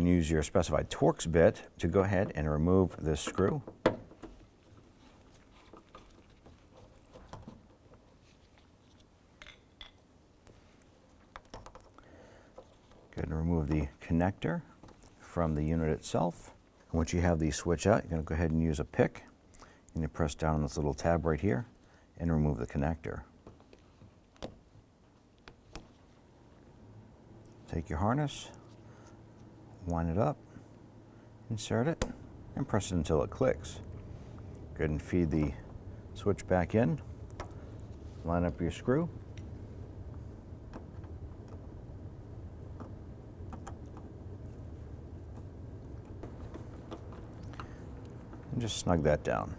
and use your specified Torx bit to go ahead and remove this screw. Go ahead and remove the connector from the unit itself. And once you have the switch out, you're going to go ahead and use a pick. You're going to press down on this little tab right here and remove the connector. Take your harness, wind it up, insert it, and press it until it clicks. Go ahead and feed the switch back in, line up your screw, and just snug that down.